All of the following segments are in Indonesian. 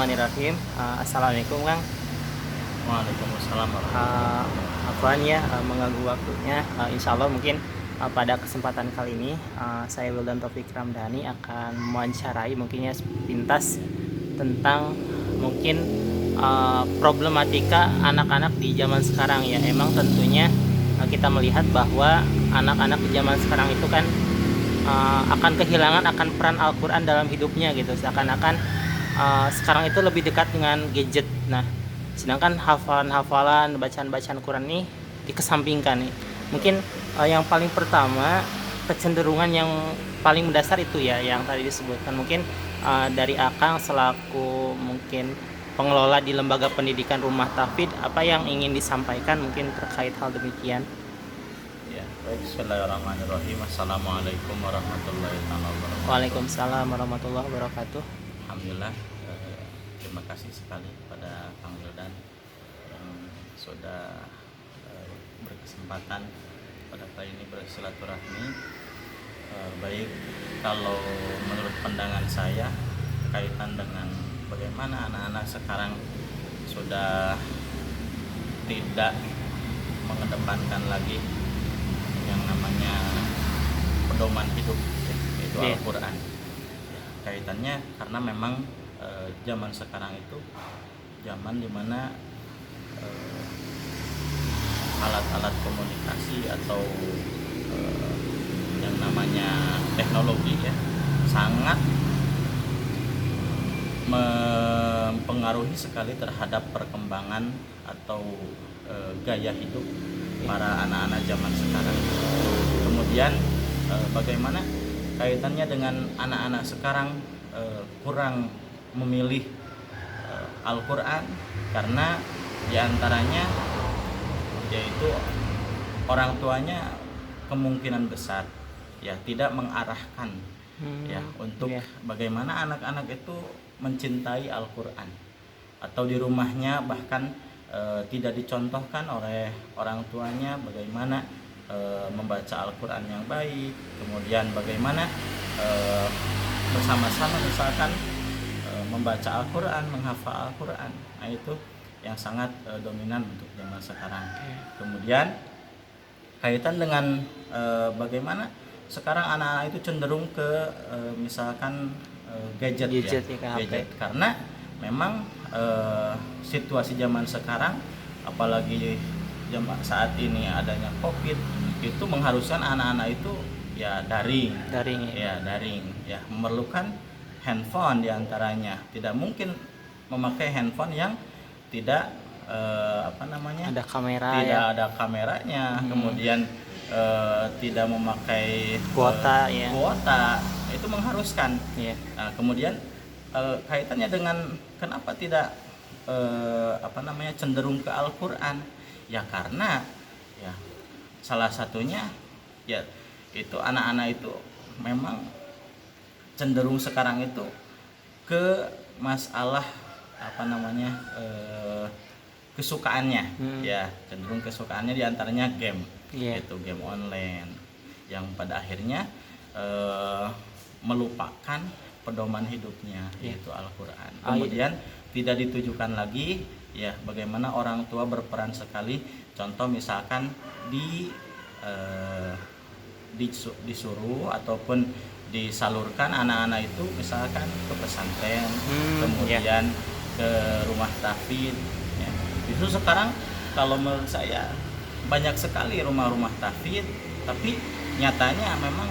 Bismillahirrahmanirrahim. Assalamualaikum Kang. Waalaikumsalam warahmatullahi Afwan ya mengganggu waktunya. Insya Allah mungkin pada kesempatan kali ini saya Wildan Taufik Ramdhani akan mewawancarai mungkin ya sepintas tentang mungkin problematika anak-anak di zaman sekarang ya. Emang tentunya kita melihat bahwa anak-anak di zaman sekarang itu kan akan kehilangan akan peran Al-Quran dalam hidupnya gitu. Seakan-akan sekarang itu lebih dekat dengan gadget. Nah, sedangkan hafalan-hafalan, bacaan-bacaan Quran ini dikesampingkan nih. Mungkin yang paling pertama kecenderungan yang paling mendasar itu ya yang tadi disebutkan. Mungkin dari Akang selaku mungkin pengelola di lembaga pendidikan Rumah Tahfidz, apa yang ingin disampaikan mungkin terkait hal demikian? Ya, baik. Bismillahirrahmanirrahim. Assalamualaikum warahmatullahi wabarakatuh. Waalaikumsalam warahmatullahi wabarakatuh. Alhamdulillah, terima kasih sekali kepada Kang Wildan yang sudah berkesempatan pada kali ini bersilaturahmi. Baik, kalau menurut pandangan saya kaitan dengan bagaimana anak-anak sekarang sudah tidak mengedepankan lagi yang namanya pedoman hidup, yaitu Al-Quran. Kaitannya karena memang zaman sekarang itu zaman dimana alat-alat komunikasi atau yang namanya teknologi ya sangat mempengaruhi sekali terhadap perkembangan atau gaya hidup para anak-anak zaman sekarang. Kemudian bagaimana kaitannya dengan anak-anak sekarang kurang memilih Al-Quran karena diantaranya yaitu orang tuanya kemungkinan besar ya tidak mengarahkan ya untuk bagaimana anak-anak itu mencintai Al-Quran, atau di rumahnya bahkan tidak dicontohkan oleh orang tuanya bagaimana membaca Al-Quran yang baik, kemudian bagaimana bersama-sama misalkan membaca Al-Quran, menghafal Al-Quran. Nah itu yang sangat dominan untuk zaman sekarang. Kemudian kaitan dengan bagaimana sekarang anak-anak itu cenderung ke misalkan gadget karena memang situasi zaman sekarang apalagi saat ini adanya COVID itu mengharuskan anak-anak itu ya daring ya memerlukan handphone diantaranya. Tidak mungkin memakai handphone yang tidak ada kamera tidak ada kameranya, kemudian tidak memakai kuota itu mengharuskan. Nah, kemudian kaitannya dengan kenapa tidak cenderung ke Al-Quran ya karena ya salah satunya ya itu anak-anak itu memang cenderung sekarang itu ke masalah kesukaannya ya cenderung kesukaannya diantaranya game, yaitu game online yang pada akhirnya melupakan pedoman hidupnya yaitu Al-Quran. Kemudian tidak ditujukan lagi ya bagaimana orang tua berperan sekali, contoh misalkan disuruh ataupun disalurkan anak-anak itu misalkan ke pesantren, kemudian ke rumah tahfidz ya. Itu sekarang kalau menurut saya banyak sekali rumah-rumah tahfidz, tapi nyatanya memang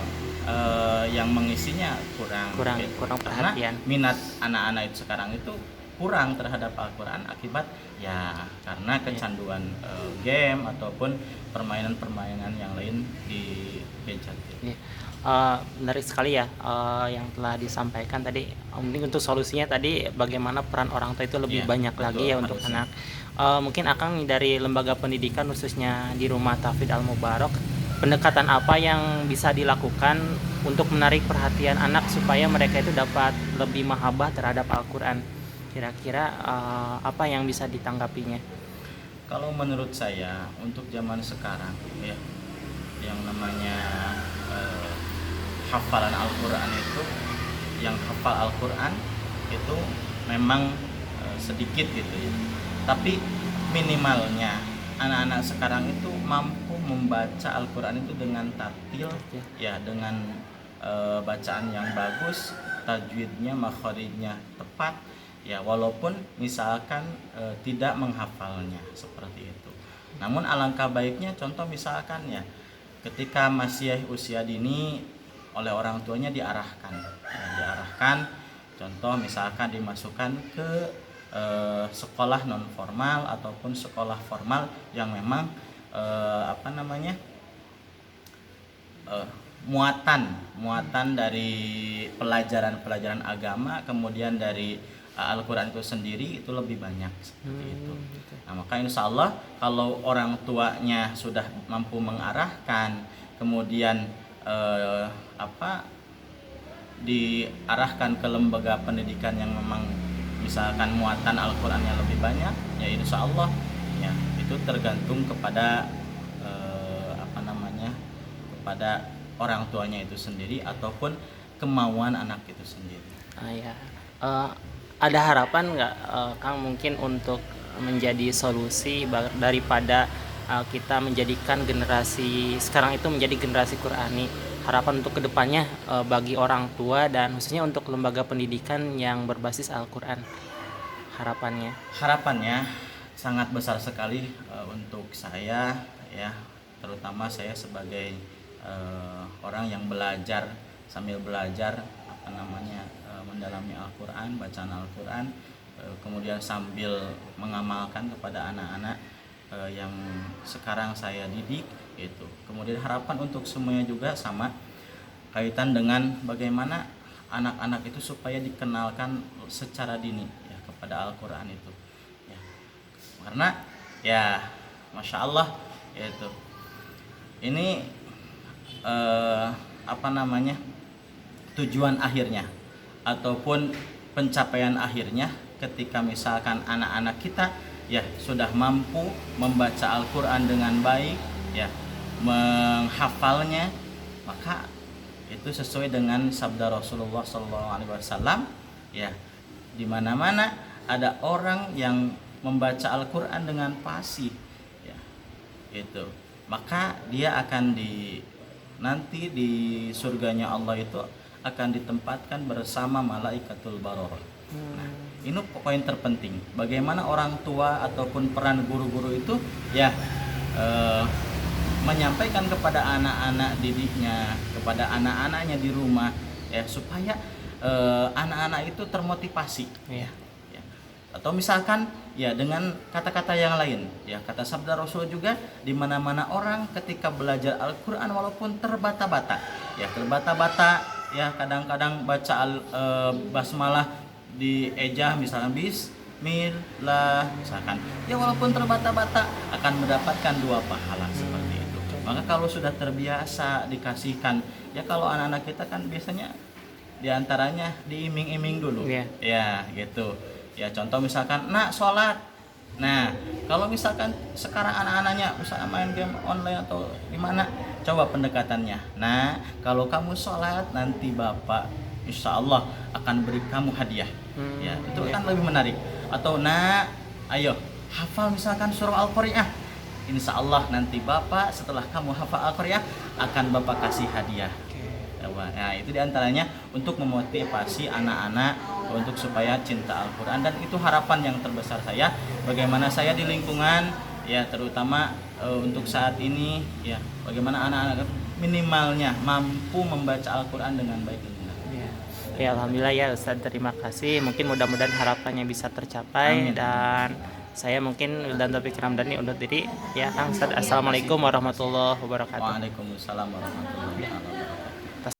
yang mengisinya kurang perhatian. Karena minat anak-anak itu sekarang itu kurang terhadap Al-Quran akibat ya karena kecanduan game ataupun permainan-permainan yang lain di gadget. Menarik sekali ya yang telah disampaikan tadi. Mungkin untuk solusinya tadi bagaimana peran orang tua itu lebih banyak lagi ya untuk anak. Mungkin Akang dari lembaga pendidikan khususnya di Rumah Tahfidz Al-Mubarak, pendekatan apa yang bisa dilakukan untuk menarik perhatian anak supaya mereka itu dapat lebih mahabbah terhadap Al-Quran? Kira-kira apa yang bisa ditanggapinya? Kalau menurut saya untuk zaman sekarang ya yang namanya hafalan Al-Quran itu, yang hafal Al-Quran itu memang sedikit gitu ya. Tapi minimalnya anak-anak sekarang itu mampu membaca Al-Quran itu dengan tartil ya, dengan bacaan yang bagus, tajwidnya, makharijnya tepat ya, walaupun misalkan tidak menghafalnya seperti itu. Namun alangkah baiknya contoh misalkan ya, ketika masih usia dini oleh orang tuanya diarahkan ya, contoh misalkan dimasukkan ke sekolah non formal ataupun sekolah formal yang memang muatan dari pelajaran agama, kemudian dari Al-Quran itu sendiri itu lebih banyak seperti itu. Nah, maka insya Allah kalau orang tuanya sudah mampu mengarahkan, kemudian diarahkan ke lembaga pendidikan yang memang misalkan muatan Al-Qurannya lebih banyak, ya insya Allah ya itu tergantung kepada kepada orang tuanya itu sendiri ataupun kemauan anak itu sendiri. Ada harapan nggak Kang mungkin untuk menjadi solusi daripada kita menjadikan generasi sekarang itu menjadi generasi Qurani, harapan untuk kedepannya bagi orang tua dan khususnya untuk lembaga pendidikan yang berbasis Al-Quran, harapannya sangat besar sekali untuk saya ya, terutama saya sebagai orang yang sambil belajar mendalami Al-Quran, bacaan Al-Quran, kemudian sambil mengamalkan kepada anak-anak yang sekarang saya didik itu. Kemudian harapan untuk semuanya juga sama kaitan dengan bagaimana anak-anak itu supaya dikenalkan secara dini ya kepada Al-Quran itu ya. Karena ya Masya Allah yaitu ini tujuan akhirnya ataupun pencapaian akhirnya ketika misalkan anak-anak kita ya sudah mampu membaca Al-Quran dengan baik ya, menghafalnya, maka itu sesuai dengan sabda Rasulullah SAW ya, di mana-mana ada orang yang membaca Al-Quran dengan fasih ya, itu maka dia akan nanti di surganya Allah itu akan ditempatkan bersama malaikatul baror. Nah, ini poin terpenting. Bagaimana orang tua ataupun peran guru-guru itu ya menyampaikan kepada anak-anak didiknya, kepada anak-anaknya di rumah ya, supaya anak-anak itu termotivasi ya. Atau misalkan ya dengan kata-kata yang lain ya, kata sabda Rasul juga, di mana-mana orang ketika belajar Al-Quran walaupun terbata-bata ya, kadang-kadang baca basmalah di ejah misalkan bismillah misalkan ya, walaupun terbata-bata akan mendapatkan 2 pahala seperti itu. Maka kalau sudah terbiasa dikasihkan ya, kalau anak-anak kita kan biasanya diantaranya diiming-iming dulu ya gitu ya, contoh misalkan nak sholat. Nah kalau misalkan sekarang anak-anaknya misalnya main game online atau gimana, coba pendekatannya, nah kalau kamu sholat nanti bapak insya Allah akan beri kamu hadiah ya, itu kan lebih menarik. Atau nah ayo hafal misalkan surah Al-Qari'ah, insya Allah nanti bapak setelah kamu hafal Al-Qari'ah akan bapak kasih hadiah. Nah itu diantaranya untuk memotivasi anak-anak untuk supaya cinta Al-Quran, dan itu harapan yang terbesar saya. Bagaimana saya di lingkungan ya, terutama untuk saat ini ya, bagaimana anak-anak minimalnya mampu membaca Al-Quran dengan baik dan benar. Ya Alhamdulillah ya Ustaz, terima kasih. Mungkin mudah-mudahan harapannya bisa tercapai. Amin. Dan saya mungkin Wildan Taufik Ramdhani undur diri ya Kang Ustaz. Assalamualaikum warahmatullahi wabarakatuh. Waalaikumsalam warahmatullahi wabarakatuh.